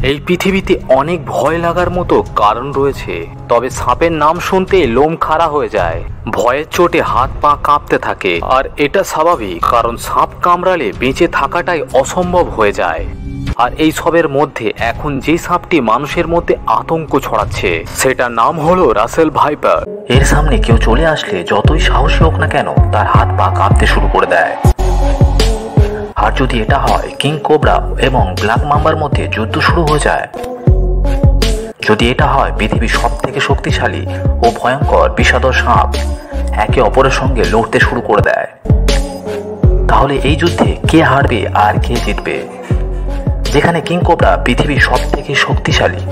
এই পৃথিবীতে অনেক ভয় লাগার মতো কারণ রয়েছে, তবে সাপের নাম শুনতে লোম খাড়া হয়ে যায়, ভয়ের চোটে হাত পা কাঁপতে থাকে। আর এটা স্বাভাবিক, কারণ সাপ কামড়ালে বেঁচে থাকাটাই অসম্ভব হয়ে যায়। আর এই সবের মধ্যে এখন যে সাপটি মানুষের মধ্যে আতঙ্ক ছড়াচ্ছে সেটার নাম হলো রাসেল ভাইপার। এর সামনে কেউ চলে আসলে যতই সাহসী হোক না কেন তার হাত পা কাঁপতে শুরু করে দেয়। আর যদি এটা হয় কিং কোবরা এবং ব্ল্যাক মাম্বার মধ্যে যুদ্ধ শুরু হয়ে যায়, যদি এটা হয় পৃথিবীর সব থেকে শক্তিশালী ও ভয়ঙ্কর বিষাদর সাপ একে অপরের সঙ্গে লড়তে শুরু করে দেয়, তাহলে এই যুদ্ধে কে হারবে আর কে জিতবে? যেখানে কিং কোবরা পৃথিবীর সব থেকে শক্তিশালী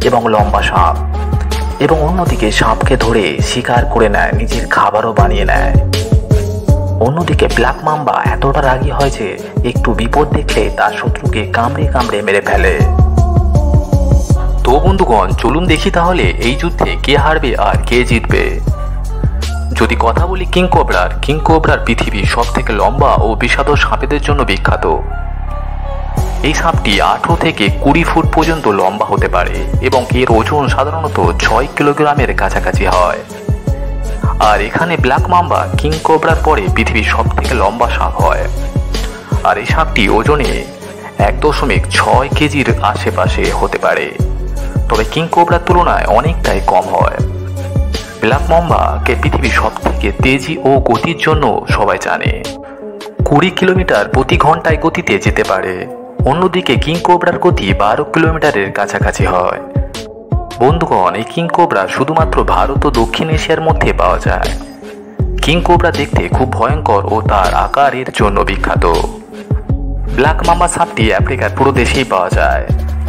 এবং লম্বা সাপ, এবং অন্যদিকে সাপকে ধরে শিকার করে নেয়, নিজের খাবারও বানিয়ে নেয়। অন্যদিকে ব্ল্যাক মাম্বা এতটা রাগী হয় যে একটু বিপদ দেখলে তার শত্রুকে কামড়ে কামড়ে মেরে ফেলে। তো বন্ধুগণ, চলুন দেখি তাহলে এই যুদ্ধে কে হারবে আর কে জিতবে। যদি কথা বলি কিং কোবরার পৃথিবী সব থেকে লম্বা ও বিষাদর সাপেদের জন্য বিখ্যাত। এই সাপটি 18 থেকে 20 ফুট পর্যন্ত লম্বা হতে পারে এবং এর ওজন সাধারণত 6 কিলোগ্রামের কাছাকাছি হয়। আর এখানে ব্ল্যাক মাম্বা কিং কোবরার পরে পৃথিবীর সব থেকে লম্বা সাপ হয়। আর এই সাপটি ওজনে 1.6 কেজির আশেপাশে হতে পারে, তবে কিং কোবরার তুলনায় অনেকটাই কম হয়। ব্ল্যাক মাম্বাকে পৃথিবীর সব থেকে তেজি ও গতির জন্য সবাই জানে। 20 কিলোমিটার প্রতি ঘন্টায় গতিতে যেতে পারে। অন্যদিকে কিং কোবরার গতি 12 কিলোমিটারের কাছাকাছি হয়। বন্ধুগণ, এই কিং কোবরা শুধুমাত্র ভারত ও দক্ষিণ এশিয়ার মধ্যে পাওয়া যায়। কিং কোবরা দেখতে খুব ভয়ঙ্কর ও তার আকারের জন্য বিখ্যাত। ব্ল্যাক মাম্বা সাপটি আফ্রিকার পুরো দেশেই পাওয়া যায়।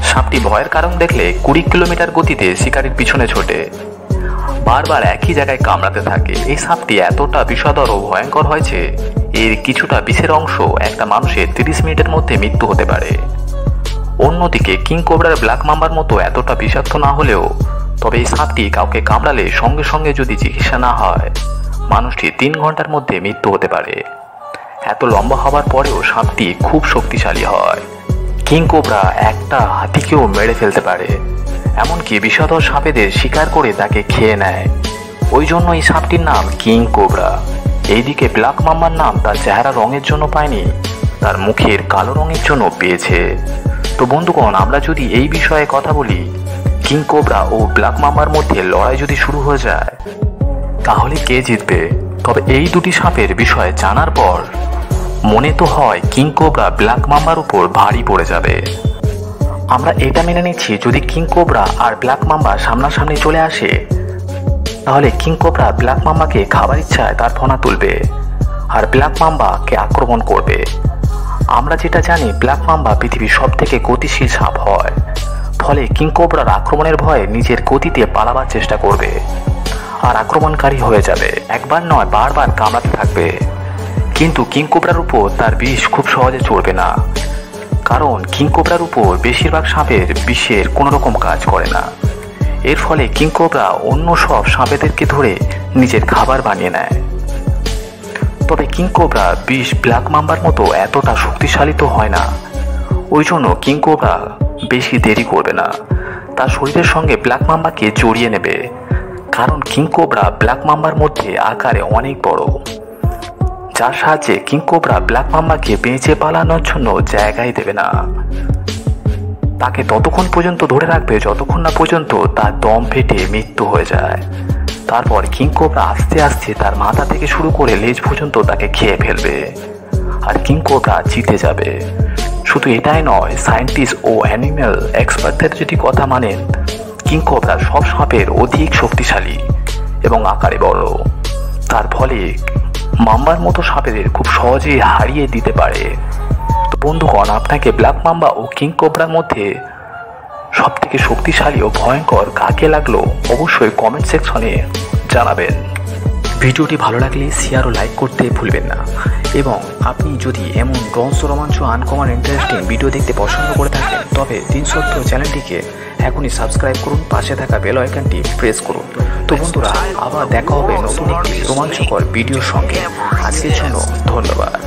সাপটি ভয়ের কারণ দেখলে 20 কিলোমিটার গতিতে শিকারের পিছনে ছোটে, বারবার একই জায়গায় কামড়াতে থাকে। এই সাপটি এতটা বিষাদর ও ভয়ঙ্কর হয় যে এর কিছুটা বিষের অংশ একটা মানুষের 30 মিনিটের মধ্যে মৃত্যু হতে পারে। অন্যদিকে কিং কোবরার ব্ল্যাক মাম্বার মতো এতটা বিষাক্ত না হলেও, তবে এই সাপটি কাউকে কামড়ালে সঙ্গে সঙ্গে যদি চিকিৎসা না হয়, মানুষটি 3 ঘন্টার মধ্যে মৃত্যু হতে পারে। এত লম্বা হওয়ার পরেও সাপটি খুব শক্তিশালী হয়। কিং কোবরা একটা হাতিকেও মেরে ফেলতে পারে, এমনকি বিষাদর সাপেদের শিকার করে তাকে খেয়ে নেয়। ওই জন্য এই সাপটির নাম কিং কোবরা। এইদিকে ব্ল্যাক মাম্বার নাম তার চেহারা রঙের জন্য পায়নি, তার মুখের কালো রঙের জন্য পেয়েছে। তো বন্ধুগণ, আমরা যদি এই বিষয়ে কথা বলি, কিং কোবরা ও ব্ল্যাক মাম্বার মধ্যে লড়াই যদি শুরু হয়ে যায়, তাহলে কে জিতবে? তবে এই দুটি সাপের বিষয়ে জানার পর মনে তো হয় কিং কোবরা ব্ল্যাক মাম্বার উপর ভারী পড়ে যাবে। আমরা এটা মেনে নিচ্ছি, যদি কিং কোবরা আর ব্ল্যাক মাম্বা সামনাসামনি চলে আসে, তাহলে কিং কোবরা ব্ল্যাক মাম্বাকে খাবার ইচ্ছায় তার ফনা তুলবে আর ব্ল্যাক মাম্বাকে আক্রমণ করবে। আমরা যেটা জানি, ব্ল্যাক মাম্বা পৃথিবীর সব থেকে গতিশীল সাপ হয়, ফলে কিং কোবরার আক্রমণের ভয়ে নিজের গতিতে পালাবার চেষ্টা করবে আর আক্রমণকারী হয়ে যাবে। একবার নয়, বারবার কামড়াতে থাকবে। কিন্তু কিং কোবরার উপর তার বিষ খুব সহজে চড়বে না, কারণ কিং কোবরার উপর বেশিরভাগ সাপের বিষের কোনো রকম কাজ করে না। এর ফলে কিং কোবরা অন্য সব সাপেদেরকে ধরে নিজের খাবার বানিয়ে নেয়। তবে কিং কোবরা বিষ ব্ল্যাক মাম্বার মতো এতটা শক্তিশালী তো হয় না। ওই জন্য কিং কোবরা বেশি দেরি করবে না, তার শরীরের সঙ্গে ব্ল্যাক মাম্বাকে জড়িয়ে নেবে, কারণ কিং কোবরা ব্ল্যাক মাম্বার মধ্যে আকারে অনেক বড়, যার সাহায্যে কিং কোবরা ব্ল্যাক মাম্বাকে বেঁচে পালানোর জন্য জায়গায় দেবে না। তাকে ততক্ষণ পর্যন্ত ধরে রাখবে যতক্ষণ না পর্যন্ত তার দম ফেটে মৃত্যু হয়ে যায়। তারপর কিং কোবরা আস্তে আস্তে তার মাথা থেকে শুরু করে লেজ পর্যন্ত তাকে খেয়ে ফেলবে, আর কিং কোবরা জিতে যাবে। শুধু এটাই নয়, সায়েন্টিস্ট ও অ্যানিম্যাল এক্সপার্টদের যদি কথা মানেন, কিং কোবরা সব সাপের অধিক শক্তিশালী এবং আকারে বড়। তার ফলে মাম্বার মতো সাপেদের খুব সহজেই হারিয়ে দিতে পারে। তো বন্ধুগণ, আপনাকে ব্ল্যাক মাম্বা ও কিং কোবরার মধ্যে সব থেকে শক্তিশালী ও ভয়ঙ্কর কাকে লাগলো অবশ্যই কমেন্ট সেকশনে জানাবেন। ভিডিওটি ভালো লাগলে শেয়ার ও লাইক করতে ভুলবেন না, এবং আপনি যদি এমন রহস্য রোমাঞ্চ আনকমন ইন্টারেস্টিং ভিডিও দেখতে পছন্দ করে থাকেন, তবে 370 চ্যানেলটিকে এখনই সাবস্ক্রাইব করুন, পাশে থাকা বেল আইকনটি প্রেস করুন। তো বন্ধুরা, আবার দেখা হবে নতুন একটি রোমাঞ্চকর ভিডিওর সঙ্গে। আজকের জন্য ধন্যবাদ।